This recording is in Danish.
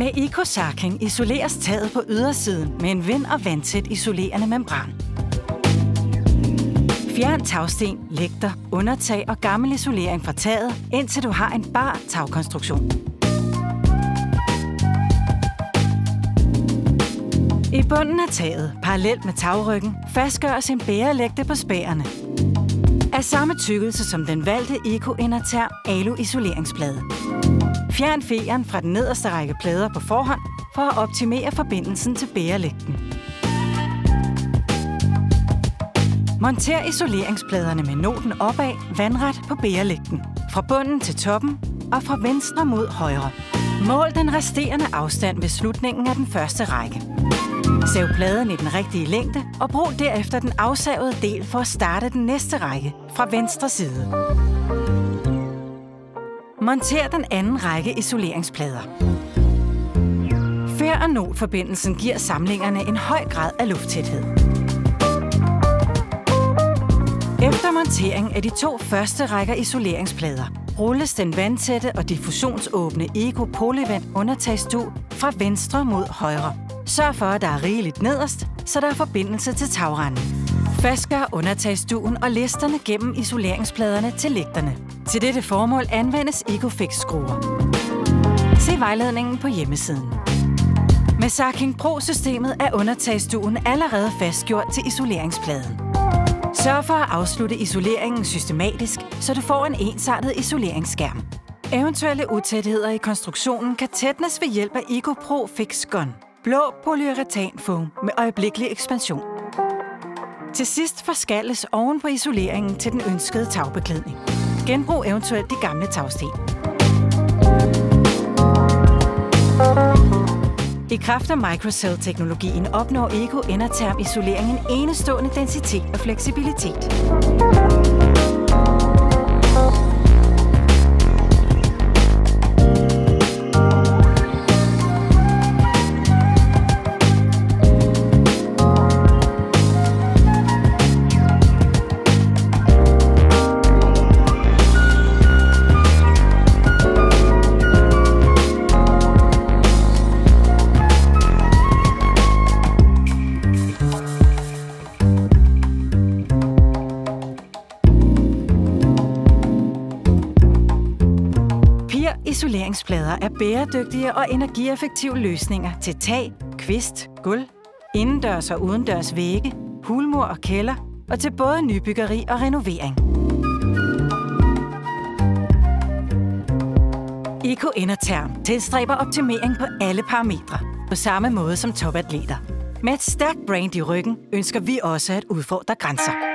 Med EcoSarking isoleres taget på ydersiden med en vind- og vandtæt isolerende membran. Fjern tagsten, lægter, undertag og gammel isolering fra taget, indtil du har en bar tagkonstruktion. I bunden af taget, parallelt med tagryggen, fastgøres en bærelægte på spærene. Af samme tykkelse som den valgte Eco-Inerterm alu-isoleringsplade. Fjern federen fra den nederste række plader på forhånd for at optimere forbindelsen til bærelægten. Monter isoleringspladerne med noten opad vandret på bærelægten, fra bunden til toppen og fra venstre mod højre. Mål den resterende afstand ved slutningen af den første række. Sav pladen i den rigtige længde og brug derefter den afsavede del for at starte den næste række fra venstre side. Monter den anden række isoleringsplader. Fær- og notforbindelsen giver samlingerne en høj grad af lufttæthed. Efter montering af de 2 første rækker isoleringsplader, rulles den vandtætte og diffusionsåbne Eco Polyvent undertagsdug fra venstre mod højre. Sørg for, at der er rigeligt nederst, så der er forbindelse til tagrenden. Fastgør undertagsdugen og listerne gennem isoleringspladerne til lægterne. Til dette formål anvendes EcoFix-skruer. Se vejledningen på hjemmesiden. Med Sarking Pro-systemet er undertagsdugen allerede fastgjort til isoleringspladen. Sørg for at afslutte isoleringen systematisk, så du får en ensartet isoleringsskærm. Eventuelle utætheder i konstruktionen kan tætnes ved hjælp af EcoPro Fix Gun. Blå polyuretanfoam med øjeblikkelig ekspansion. Til sidst forskalles oven på isoleringen til den ønskede tagbeklædning. Genbrug eventuelt de gamle tagsten. I kraft af microcell-teknologien opnår Eco-Inerterm isolering en enestående densitet og fleksibilitet. Isoleringsplader er bæredygtige og energieffektive løsninger til tag, kvist, gulv, indendørs og udendørs vægge, hulmur og kælder og til både nybyggeri og renovering. Eco-Inerterm tilstræber optimering på alle parametre, på samme måde som topatleter. Med et stærkt brand i ryggen ønsker vi også at udfordre grænser.